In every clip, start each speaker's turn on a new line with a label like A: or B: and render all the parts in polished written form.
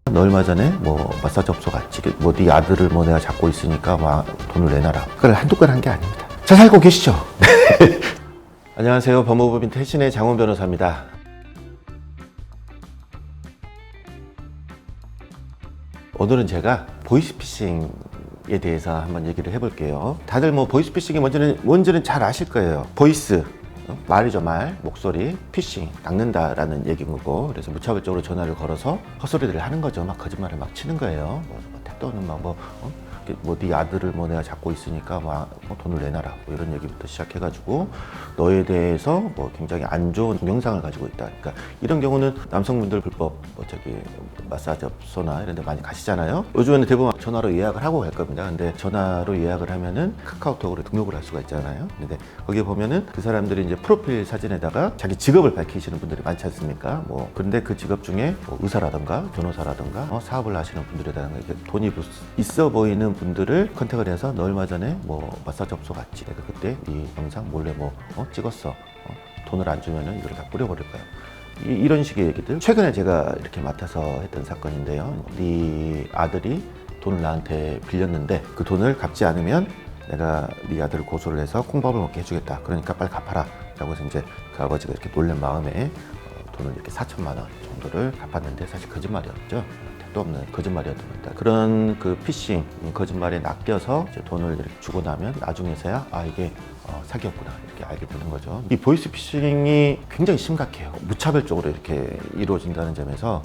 A: 너 얼마 전에 뭐 마사지 업소 갔지, 뭐 네 아들을 뭐 내가 잡고 있으니까 막 돈을 내놔라. 그걸 한두 건 한 게 아닙니다. 잘 살고 계시죠? 안녕하세요. 법무법인 태신의 장훈 변호사입니다. 오늘은 제가 보이스피싱에 대해서 한번 얘기를 해볼게요. 다들 뭐 보이스피싱이 뭔지는 잘 아실 거예요. 보이스, 말이죠, 말, 목소리, 피싱, 낚는다라는 얘기인 거고, 그래서 무차별적으로 전화를 걸어서 헛소리들을 하는 거죠. 막 거짓말을 막 치는 거예요. 택도 없는 뭐 네 아들을 뭐 내가 잡고 있으니까 뭐 돈을 내놔라, 뭐 이런 얘기부터 시작해가지고 너에 대해서 뭐 굉장히 안 좋은 동영상을 가지고 있다. 그러니까 이런 경우는 남성분들 불법 마사지 업소나 이런 데 많이 가시잖아요. 요즘에는 대부분 전화로 예약을 하고 갈 겁니다. 근데 전화로 예약을 하면은 카카오톡으로 등록을 할 수가 있잖아요. 근데 거기에 보면은 그 사람들이 이제 프로필 사진에다가 자기 직업을 밝히시는 분들이 많지 않습니까? 뭐 그런데 그 직업 중에 뭐 의사라든가 변호사라든가 사업을 하시는 분들이라든가 이렇게 돈이 있어 보이는 분들을 컨택을 해서 너 얼마 전에 뭐 마사지 업소 갔지, 내가 그때 이 영상 몰래 찍었어, 돈을 안 주면은 이걸 다 뿌려버릴 거야. 이런 식의 얘기들. 최근에 제가 이렇게 맡아서 했던 사건인데요. 네 아들이 돈을 나한테 빌렸는데 그 돈을 갚지 않으면 내가 네 아들을 고소를 해서 콩밥을 먹게 해주겠다. 그러니까 빨리 갚아라. 라고 해서 이제 그 아버지가 이렇게 놀란 마음에 돈을 이렇게 4천만 원 정도를 갚았는데 사실 거짓말이었죠. 택도 없는 거짓말이었습니다. 그런 그 피싱, 거짓말에 낚여서 이제 돈을 이렇게 주고 나면 나중에서야 이게 사기였구나 이렇게 알게 되는 거죠. 이 보이스피싱이 굉장히 심각해요. 무차별적으로 이렇게 이루어진다는 점에서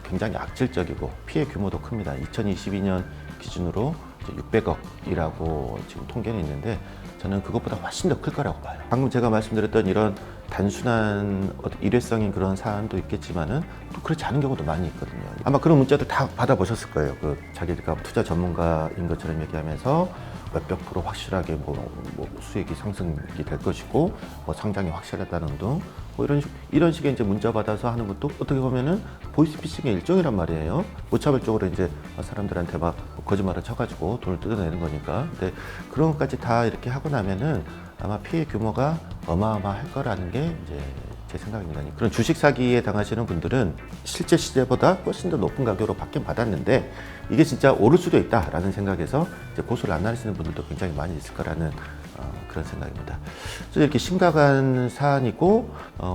A: 굉장히 악질적이고 피해 규모도 큽니다. 2022년 기준으로 600억이라고 지금 통계는 있는데 저는 그것보다 훨씬 더 클 거라고 봐요. 방금 제가 말씀드렸던 이런 단순한 일회성인 그런 사안도 있겠지만은 또 그렇지 않은 경우도 많이 있거든요. 아마 그런 문자들 다 받아보셨을 거예요. 자기가 투자 전문가인 것처럼 얘기하면서 몇백 프로 확실하게 뭐 수익이 상승이 될 것이고 뭐 상장이 확실하다는 등 뭐 이런 식의 이제 문자 받아서 하는 것도 어떻게 보면은 보이스피싱의 일종이란 말이에요. 무차별적으로 이제 사람들한테 막 거짓말을 쳐가지고 돈을 뜯어내는 거니까. 근데 그런 것까지 다 이렇게 하고 나면은 아마 피해 규모가 어마어마할 거라는 게 이제 제 생각입니다. 그런 주식 사기에 당하시는 분들은 실제 시세보다 훨씬 더 높은 가격으로 받긴 받았는데 이게 진짜 오를 수도 있다라는 생각에서 이제 고소를 안 하시는 분들도 굉장히 많이 있을 거라는 그런 생각입니다. 그래서 이렇게 심각한 사안이고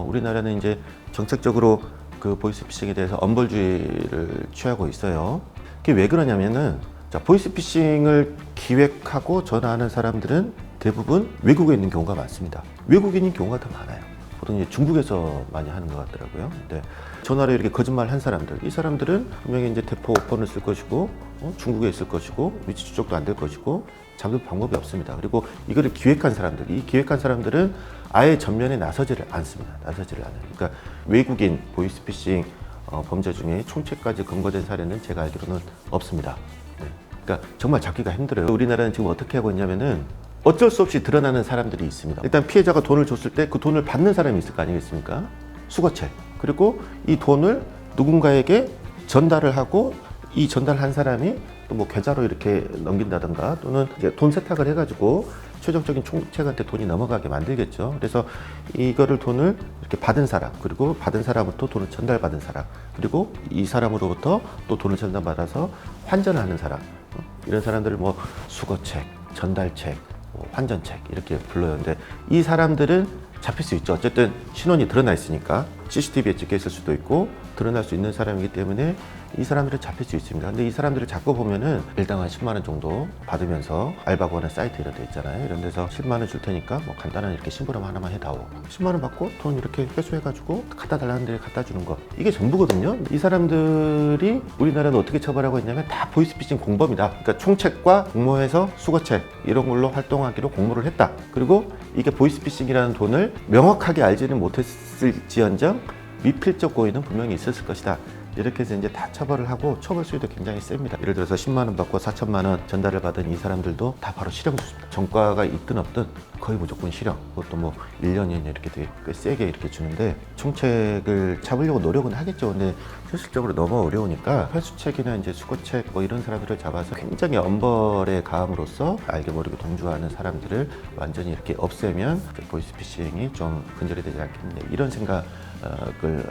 A: 우리나라는 이제 정책적으로 그 보이스피싱에 대해서 엄벌주의를 취하고 있어요. 그게 왜 그러냐면은 보이스피싱을 기획하고 전화하는 사람들은 대부분 외국에 있는 경우가 많습니다. 외국인인 경우가 더 많아요. 보통 이제 중국에서 많이 하는 것 같더라고요. 근데 전화로 이렇게 거짓말 한 사람들, 이 사람들은 분명히 이제 대포폰을 쓸 것이고, 중국에 있을 것이고, 위치 추적도 안 될 것이고, 잡을 방법이 없습니다. 그리고 이거를 기획한 사람들, 이 기획한 사람들은 아예 전면에 나서지를 않습니다. 나서지를 않아요. 그러니까 외국인 보이스피싱 범죄 중에 총책까지 검거된 사례는 제가 알기로는 없습니다. 네. 그러니까 정말 잡기가 힘들어요. 우리나라는 지금 어떻게 하고 있냐면은 어쩔 수 없이 드러나는 사람들이 있습니다. 일단 피해자가 돈을 줬을 때 그 돈을 받는 사람이 있을 거 아니겠습니까? 수거책. 그리고 이 돈을 누군가에게 전달을 하고 이 전달한 사람이 또 뭐 계좌로 이렇게 넘긴다든가 또는 이제 돈 세탁을 해가지고 최종적인 총책한테 돈이 넘어가게 만들겠죠. 그래서 이거를 돈을 이렇게 받은 사람, 그리고 받은 사람부터 돈을 전달받은 사람, 그리고 이 사람으로부터 또 돈을 전달받아서 환전하는 사람, 이런 사람들을 뭐 수거책, 전달책, 환전책 이렇게 불러요. 근데 이 사람들은 잡힐 수 있죠. 어쨌든 신원이 드러나 있으니까 CCTV에 찍혀 있을 수도 있고 드러날 수 있는 사람이기 때문에 이 사람들은 잡힐 수 있습니다. 근데 이 사람들을 잡고 보면은 일당 한 10만 원 정도 받으면서 알바구나 사이트 이런 데 있잖아요. 이런 데서 10만 원 줄 테니까 뭐 간단한 이렇게 심부름 하나만 해다오. 10만 원 받고 돈 이렇게 회수해가지고 갖다 달라는 데 갖다 주는 거. 이게 전부거든요. 이 사람들이 우리나라는 어떻게 처벌하고 있냐면 다 보이스피싱 공범이다. 그러니까 총책과 공모해서 수거책 이런 걸로 활동하기로 공모를 했다. 그리고 이게 보이스피싱이라는 돈을 명확하게 알지는 못했을지언정 미필적 고의는 분명히 있었을 것이다. 이렇게 해서 이제 다 처벌을 하고 처벌 수위도 굉장히 셉니다. 예를 들어서 10만 원 받고 4천만 원 전달을 받은 이 사람들도 다 바로 실형 주습니다. 전과가 있든 없든 거의 무조건 실형. 그것도 뭐 1년, 2년 이렇게 되게 꽤 세게 이렇게 주는데 총책을 잡으려고 노력은 하겠죠. 근데 현실적으로 너무 어려우니까 회수책이나 이제 수거책 뭐 이런 사람들을 잡아서 굉장히 엄벌에 가함으로써 알게 모르게 동조하는 사람들을 완전히 이렇게 없애면 보이스피싱이 좀 근절이 되지 않겠느냐 이런 생각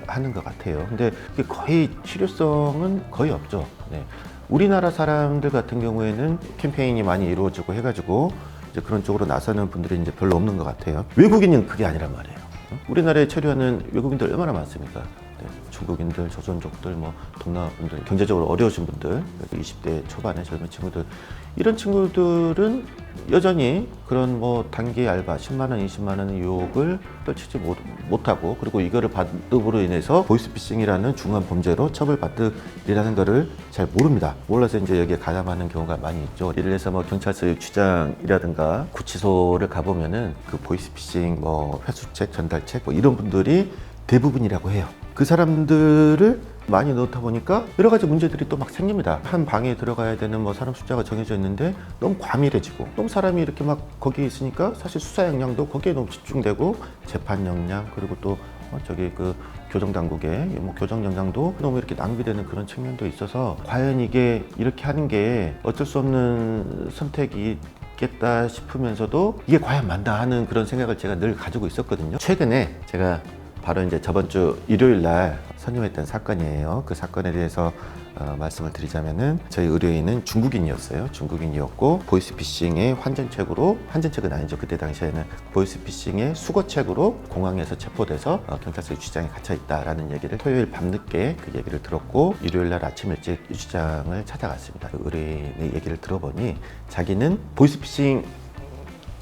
A: 하는 것 같아요. 근데 이게 거의 실효성은 거의 없죠. 네. 우리나라 사람들 같은 경우에는 캠페인이 많이 이루어지고 해가지고 이제 그런 쪽으로 나서는 분들이 이제 별로 없는 것 같아요. 외국인은 그게 아니란 말이에요. 우리나라에 체류하는 외국인들 얼마나 많습니까? 네. 중국인들, 조선족들, 뭐 동남아 분들, 경제적으로 어려우신 분들, 20대 초반의 젊은 친구들, 이런 친구들은 여전히 그런 뭐 단기 알바 10만 원, 20만 원의 유혹을 떨치지 못하고, 그리고 이거를 받음으로 인해서 보이스피싱이라는 중한 범죄로 처벌받으리라는 거를 잘 모릅니다. 몰라서 이제 여기에 가담하는 경우가 많이 있죠. 예를 들어서 뭐 경찰서의 주장이라든가 구치소를 가보면은 그 보이스피싱 뭐 회수책, 전달책 뭐 이런 분들이 대부분이라고 해요. 그 사람들을 많이 넣다 보니까 여러 가지 문제들이 또 막 생깁니다. 한 방에 들어가야 되는 뭐 사람 숫자가 정해져 있는데 너무 과밀해지고, 너무 사람이 이렇게 막 거기에 있으니까 사실 수사 역량도 거기에 너무 집중되고, 재판 역량, 그리고 또 저기 그 교정 당국의 뭐 교정 역량도 너무 이렇게 낭비되는 그런 측면도 있어서, 과연 이게 이렇게 하는 게 어쩔 수 없는 선택이 겠다 싶으면서도 이게 과연 맞나 하는 그런 생각을 제가 늘 가지고 있었거든요. 최근에 제가 바로 이제 저번 주 일요일 날 선임했던 사건이에요. 그 사건에 대해서 말씀을 드리자면은, 저희 의뢰인은 중국인이었어요. 중국인이었고, 보이스피싱의 환전책은 아니죠. 그때 당시에는 보이스피싱의 수거책으로 공항에서 체포돼서 경찰서 유치장에 갇혀 있다라는 얘기를 토요일 밤늦게 그 얘기를 들었고, 일요일 날 아침 일찍 유치장을 찾아갔습니다. 그 의뢰인의 얘기를 들어보니 자기는 보이스피싱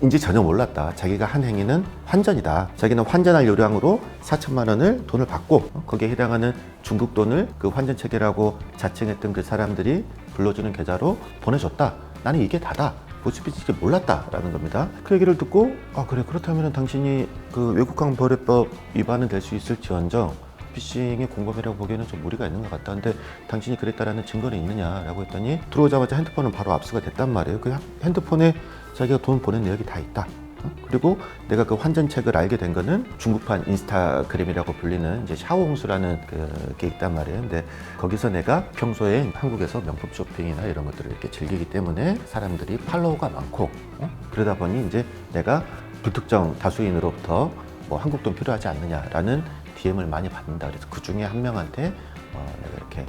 A: 인지 전혀 몰랐다. 자기가 한 행위는 환전이다. 자기는 환전할 요량으로 4천만 원을 돈을 받고, 거기에 해당하는 중국 돈을 그 환전 체계라고 자칭했던 그 사람들이 불러주는 계좌로 보내줬다. 나는 이게 다다. 보이스피싱 몰랐다라는 겁니다. 그 얘기를 듣고, 아 그래, 그렇다면 당신이 그 외국항 거래법 위반은 될 수 있을지언정 피싱의 공범이라고 보기에는 좀 무리가 있는 것 같다. 근데 당신이 그랬다라는 증거는 있느냐라고 했더니, 들어오자마자 핸드폰은 바로 압수가 됐단 말이에요. 그 핸드폰에 자기가 돈 보낸 내역이 다 있다. 그리고 내가 그 환전책을 알게 된 거는 중국판 인스타그램이라고 불리는 이제 샤오홍수라는 게 있단 말이에요. 근데 거기서 내가 평소에 한국에서 명품 쇼핑이나 이런 것들을 이렇게 즐기기 때문에 사람들이 팔로워가 많고, 그러다 보니 이제 내가 불특정 다수인으로부터 뭐 한국 돈 필요하지 않느냐라는 DM을 많이 받는다. 그래서 그 중에 한 명한테 내가 이렇게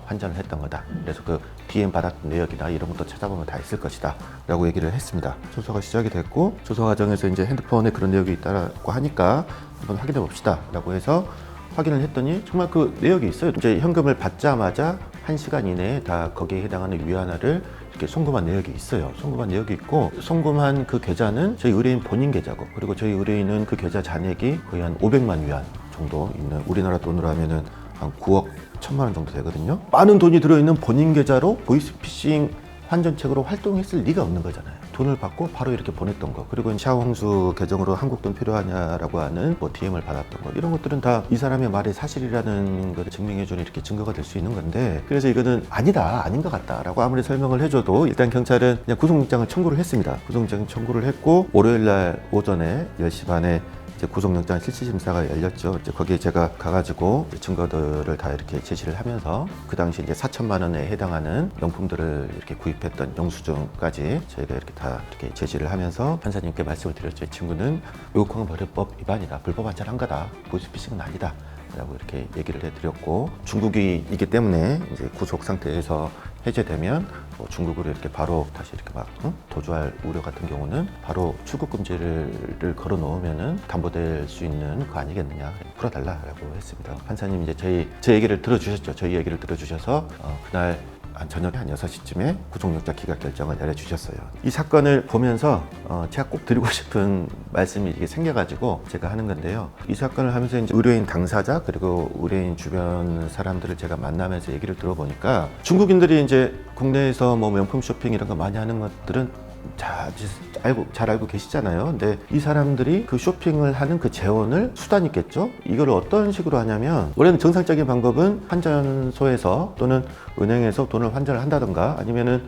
A: 환전을 했던 거다. 그래서 그 DM 받았던 내역이나 이런 것도 찾아보면 다 있을 것이다 라고 얘기를 했습니다. 조사가 시작이 됐고, 조사 과정에서 이제 핸드폰에 그런 내역이 있다고 하니까 한번 확인해 봅시다 라고 해서 확인을 했더니 정말 그 내역이 있어요. 이제 현금을 받자마자 1시간 이내에 다 거기에 해당하는 위안화를 이렇게 송금한 내역이 있어요. 송금한 내역이 있고, 송금한 그 계좌는 저희 의뢰인 본인 계좌고, 그리고 저희 의뢰인은 그 계좌 잔액이 거의 한 500만 위안 정도 있는, 우리나라 돈으로 하면은 한 9억 1천만 원 정도 되거든요. 많은 돈이 들어있는 본인 계좌로 보이스피싱 환전책으로 활동했을 리가 없는 거잖아요. 돈을 받고 바로 이렇게 보냈던 거, 그리고 샤오홍수 계정으로 한국 돈 필요하냐라고 하는 뭐 DM을 받았던 거, 이런 것들은 다 이 사람의 말이 사실이라는 걸 증명해주는 이렇게 증거가 될 수 있는 건데, 그래서 이거는 아니다, 아닌 것 같다라고 아무리 설명을 해줘도 일단 경찰은 그냥 구속영장을 청구를 했습니다. 구속영장 청구를 했고, 월요일 날 오전에 10시 반에 구속영장 실시심사가 열렸죠. 이제 거기에 제가 가가지고 증거들을 다 이렇게 제시를 하면서, 그 당시 이제 4천만 원에 해당하는 명품들을 이렇게 구입했던 영수증까지 저희가 이렇게 다 이렇게 제시를 하면서 판사님께 말씀을 드렸죠. 이 친구는 외국항 거래법 위반이다, 불법 환전한 거다, 보이스피싱은 아니다 라고 이렇게 얘기를 해드렸고, 중국이기 때문에 이제 구속 상태에서 해제되면 중국으로 이렇게 바로 다시 이렇게 막 도주할 우려 같은 경우는 바로 출국 금지를 걸어 놓으면은 담보될 수 있는 거 아니겠느냐, 풀어달라라고 했습니다. 판사님 이제 제 얘기를 들어주셨죠. 저희 얘기를 들어주셔서 그날 저녁에 한 6시쯤에 구속영장 기각 결정을 내려주셨어요. 이 사건을 보면서 제가 꼭 드리고 싶은 말씀이 이게 생겨가지고 제가 하는 건데요. 이 사건을 하면서 이제 의뢰인 당사자 그리고 의뢰인 주변 사람들을 제가 만나면서 얘기를 들어보니까, 중국인들이 이제 국내에서 뭐 명품 쇼핑 이런 거 많이 하는 것들은 잘 알고 계시잖아요. 근데 이 사람들이 그 쇼핑을 하는 그 재원을 수단이 있겠죠. 이걸 어떤 식으로 하냐면, 원래는 정상적인 방법은 환전소에서 또는 은행에서 돈을 환전을 한다던가, 아니면은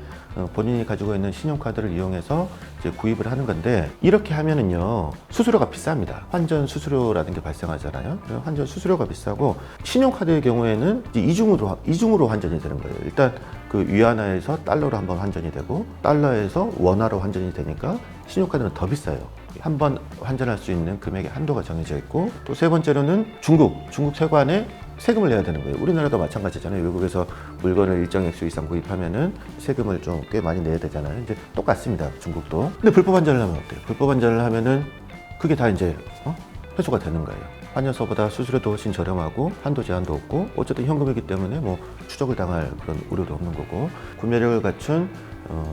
A: 본인이 가지고 있는 신용카드를 이용해서 이제 구입을 하는 건데, 이렇게 하면은요 수수료가 비쌉니다. 환전 수수료라는 게 발생하잖아요. 환전 수수료가 비싸고, 신용카드의 경우에는 이제 이중으로 환전이 되는 거예요. 일단 그 위안화에서 달러로 한번 환전이 되고 달러에서 원화로 환전이 되니까 신용카드는 더 비싸요. 한 번 환전할 수 있는 금액의 한도가 정해져 있고, 또 세 번째로는 중국 세관에 세금을 내야 되는 거예요. 우리나라도 마찬가지잖아요. 외국에서 물건을 일정 액수 이상 구입하면은 세금을 좀 꽤 많이 내야 되잖아요. 이제 똑같습니다. 중국도. 근데 불법 환전을 하면 어때요? 불법 환전을 하면은 그게 다 이제 회수가 되는 거예요. 환전소보다 수수료도 훨씬 저렴하고 한도 제한도 없고, 어쨌든 현금이기 때문에 뭐 추적을 당할 그런 우려도 없는 거고, 구매력을 갖춘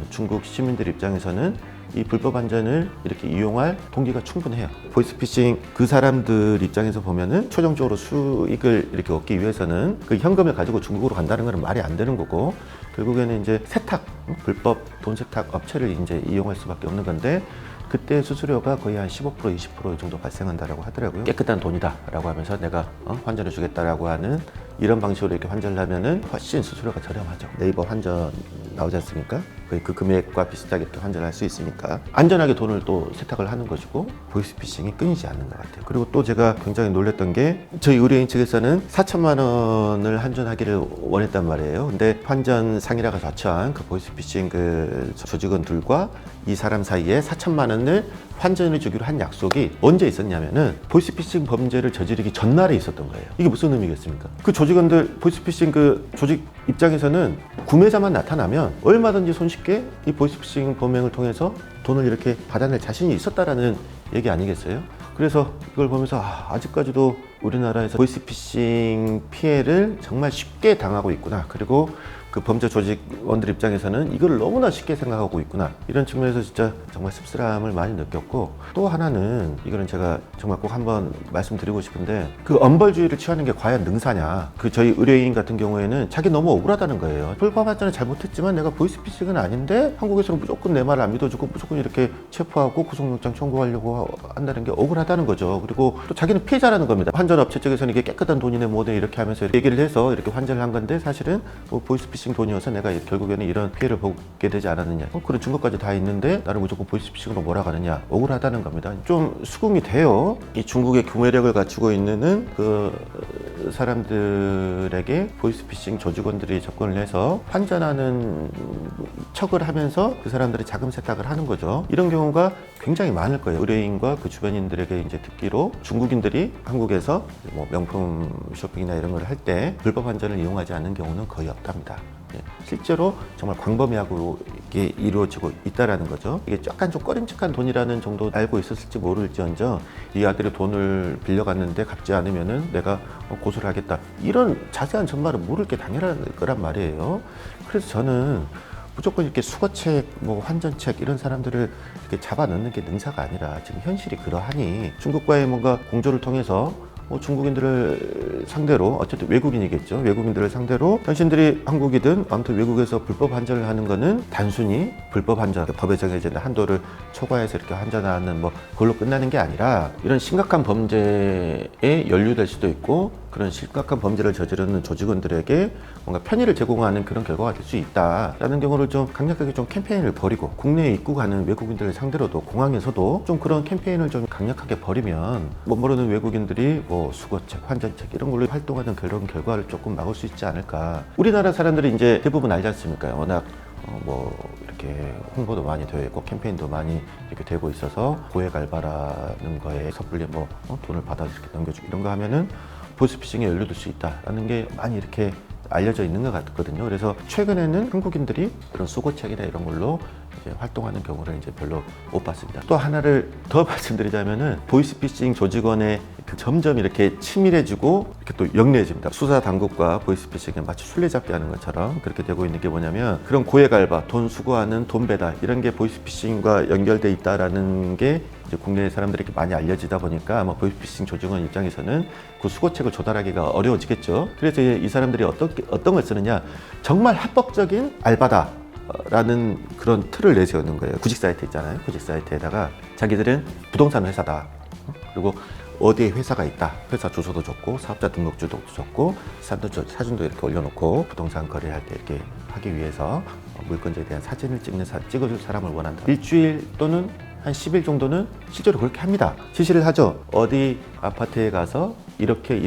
A: 중국 시민들 입장에서는 이 불법 환전을 이렇게 이용할 동기가 충분해요. 보이스피싱 그 사람들 입장에서 보면은 최종적으로 수익을 이렇게 얻기 위해서는 그 현금을 가지고 중국으로 간다는 건 말이 안 되는 거고, 결국에는 이제 세탁, 불법 돈 세탁 업체를 이제 이용할 수밖에 없는 건데, 그때 수수료가 거의 한 15%, 20% 정도 발생한다라고 하더라고요. 깨끗한 돈이다라고 하면서 내가 환전해 주겠다라고 하는 이런 방식으로 이렇게 환전을 하면은 훨씬 수수료가 저렴하죠. 네이버 환전 나오지 않습니까? 거의 그 금액과 비슷하게 이렇게 환전할 수 있으니까 안전하게 돈을 또 세탁을 하는 것이고, 보이스피싱이 끊이지 않는 것 같아요. 그리고 또 제가 굉장히 놀랐던 게, 저희 의뢰인 측에서는 4천만 원을 환전하기를 원했단 말이에요. 근데 환전 상이라가 자처한 그 보이스피싱 그 조직원들과 이 사람 사이에 4천만 원을 환전해 주기로 한 약속이 언제 있었냐면은 보이스피싱 범죄를 저지르기 전날에 있었던 거예요. 이게 무슨 의미겠습니까? 그 조직원들, 보이스피싱 그 조직 입장에서는 구매자만 나타나면 얼마든지 손쉽게 이 보이스피싱 범행을 통해서 돈을 이렇게 받아낼 자신이 있었다라는 얘기 아니겠어요? 그래서 이걸 보면서 아직까지도 우리나라에서 보이스피싱 피해를 정말 쉽게 당하고 있구나. 그리고 그 범죄 조직원들 입장에서는 이걸 너무나 쉽게 생각하고 있구나. 이런 측면에서 진짜 정말 씁쓸함을 많이 느꼈고, 또 하나는 이거는 제가 정말 꼭 한번 말씀드리고 싶은데, 그 엄벌주의를 취하는 게 과연 능사냐. 그 저희 의뢰인 같은 경우에는 자기 너무 억울하다는 거예요. 불법 환전을 잘못했지만 내가 보이스피싱은 아닌데 한국에서는 무조건 내 말을 안 믿어주고 무조건 이렇게 체포하고 구속영장 청구하려고 한다는 게 억울하다는 거죠. 그리고 또 자기는 피해자라는 겁니다. 환전업체 쪽에서는 이게 깨끗한 돈이네 뭐네 이렇게 하면서 얘기를 해서 이렇게 환전을 한 건데, 사실은 뭐 보이스피싱 돈이어서 내가 결국에는 이런 피해를 보게 되지 않았느냐, 그런 증거까지 다 있는데 나를 무조건 보이스피싱으로 몰아가느냐, 억울하다는 겁니다. 좀 수긍이 돼요. 이 중국의 구매력을 갖추고 있는 그 사람들에게 보이스피싱 조직원들이 접근을 해서 환전하는 척을 하면서 그 사람들이 자금 세탁을 하는 거죠. 이런 경우가 굉장히 많을 거예요. 의뢰인과 그 주변인들에게 이제 듣기로 중국인들이 한국에서 뭐 명품 쇼핑이나 이런 걸 할 때 불법 환전을 이용하지 않는 경우는 거의 없답니다. 실제로 정말 광범위하고 이게 이루어지고 있다라는 거죠. 이게 약간 좀 꺼림칙한 돈이라는 정도 알고 있었을지 모를지언정, 이 아들이 돈을 빌려갔는데 갚지 않으면은 내가 고소를 하겠다, 이런 자세한 전말을 모를 게 당연한 거란 말이에요. 그래서 저는 무조건 이렇게 수거책, 뭐 환전책 이런 사람들을 이렇게 잡아 넣는 게 능사가 아니라, 지금 현실이 그러하니 중국과의 뭔가 공조를 통해서 중국인들을 상대로, 어쨌든 외국인이겠죠. 외국인들을 상대로 당신들이 한국이든 아무튼 외국에서 불법 환전을 하는 거는 단순히 불법 환전, 법에 정해진 한도를 초과해서 이렇게 환전하는 뭐 그걸로 끝나는 게 아니라, 이런 심각한 범죄에 연루될 수도 있고, 그런 심각한 범죄를 저지르는 조직원들에게 뭔가 편의를 제공하는 그런 결과가 될 수 있다라는 경우를 좀 강력하게 좀 캠페인을 벌이고, 국내에 입국하는 외국인들을 상대로도 공항에서도 좀 그런 캠페인을 좀 강력하게 벌이면 못 모르는 외국인들이 뭐 수거책, 환전책 이런 걸로 활동하는 그런 결과를 조금 막을 수 있지 않을까. 우리나라 사람들이 이제 대부분 알지 않습니까? 워낙 뭐 이렇게 홍보도 많이 되어 있고 캠페인도 많이 이렇게 되고 있어서 고액 알바라는 거에 섣불리 뭐 돈을 받아 이렇게 넘겨주고 이런 거 하면은 보이스피싱에 연루될 수 있다라는 게 많이 이렇게 알려져 있는 것 같거든요. 그래서 최근에는 한국인들이 그런 수거책이나 이런 걸로 이제 활동하는 경우를 이제 별로 못 봤습니다. 또 하나를 더 말씀드리자면은, 보이스피싱 조직원의 점점 이렇게 치밀해지고 이렇게 또 영리해집니다. 수사 당국과 보이스피싱에 마치 술래잡기 하는 것처럼 그렇게 되고 있는 게 뭐냐면, 그런 고액 알바, 돈 수거하는 돈 배달 이런 게 보이스피싱과 연결돼 있다라는 게 이제 국내 사람들에게 많이 알려지다 보니까 아마 보이스피싱 조직원 입장에서는 그 수거책을 조달하기가 어려워지겠죠. 그래서 이 사람들이 어떤 걸 쓰느냐, 정말 합법적인 알바다 라는 그런 틀을 내세우는 거예요. 구직 사이트 있잖아요. 구직 사이트에다가 자기들은 부동산 회사다, 그리고 어디에 회사가 있다, 회사 주소도 적고 사업자 등록주도 적고 사진도 이렇게 올려놓고 부동산 거래할 때 이렇게 하기 위해서 물건에 대한 사진을 찍어줄 사람을 원한다. 일주일 또는 한 10일 정도는 실제로 그렇게 합니다. 지시를 하죠. 어디 아파트에 가서 이렇게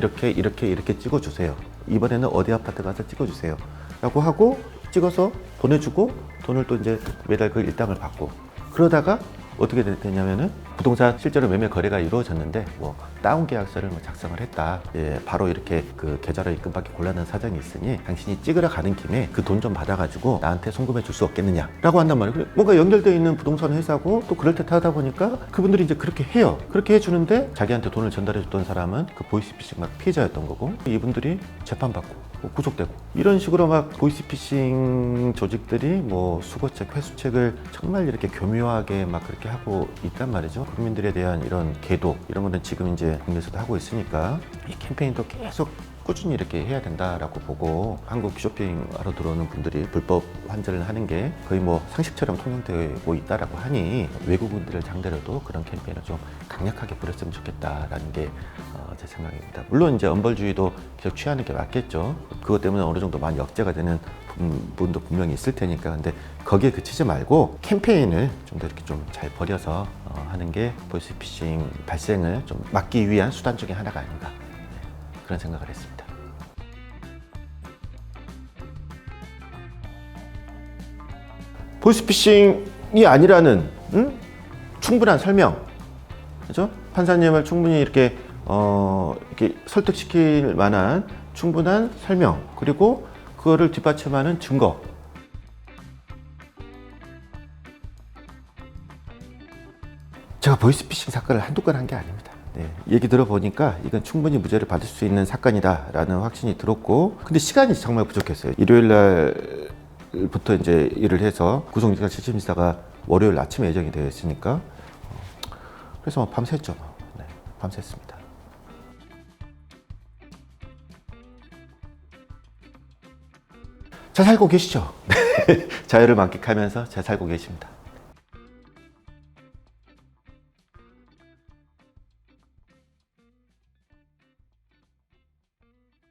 A: 찍어주세요. 이번에는 어디 아파트 가서 찍어주세요 라고 하고, 찍어서 보내주고 돈을 또 이제 매달 그 일당을 받고 그러다가 어떻게 됐냐면은 부동산 실제로 매매 거래가 이루어졌는데 뭐 다운 계약서를 뭐 작성을 했다. 예, 바로 이렇게 그 계좌로 입금받기 곤란한 사정이 있으니 당신이 찍으러 가는 김에 그 돈 좀 받아가지고 나한테 송금해 줄 수 없겠느냐라고 한단 말이에요. 뭔가 연결되어 있는 부동산 회사고 또 그럴듯하다 보니까 그분들이 이제 그렇게 해요. 그렇게 해주는데 자기한테 돈을 전달해 줬던 사람은 그 보이스피싱 막 피해자였던 거고 이분들이 재판받고 구속되고 이런 식으로 막 보이스피싱 조직들이 뭐 수거책, 회수책을 정말 이렇게 교묘하게 막 그렇게 하고 있단 말이죠. 국민들에 대한 이런 계도 이런 거는 지금 이제 국내에서도 하고 있으니까 이 캠페인도 계속 꾸준히 이렇게 해야 된다라고 보고 한국 쇼핑하러 들어오는 분들이 불법 환전을 하는 게 거의 뭐 상식처럼 통용되고 있다라고 하니 외국인들을 상대로도 그런 캠페인을 좀 강력하게 부렸으면 좋겠다라는 게 제 생각입니다. 물론 이제 엄벌주의도 계속 취하는 게 맞겠죠. 그것 때문에 어느 정도 많이 억제가 되는 부분도 분명히 있을 테니까. 근데 거기에 그치지 말고 캠페인을 좀 더 이렇게 좀 잘 벌여서 하는 게 보이스피싱 발생을 좀 막기 위한 수단 중에 하나가 아닌가. 그런 생각을 했습니다. 보이스피싱이 아니라는 충분한 설명, 그죠? 판사님을 충분히 이렇게 설득시킬 만한 충분한 설명 그리고 그거를 뒷받침하는 증거. 제가 보이스피싱 사건을 한두 건 한 게 아닙니다. 네, 얘기 들어보니까 이건 충분히 무죄를 받을 수 있는 사건이다라는 확신이 들었고, 근데 시간이 정말 부족했어요. 일요일 날부터 이제 일을 해서 구속영장 실질심사가 월요일 아침에 예정이 되어 있으니까 그래서 밤샜죠. 네, 밤샜습니다. 잘 살고 계시죠? 자유를 만끽하면서 잘 살고 계십니다.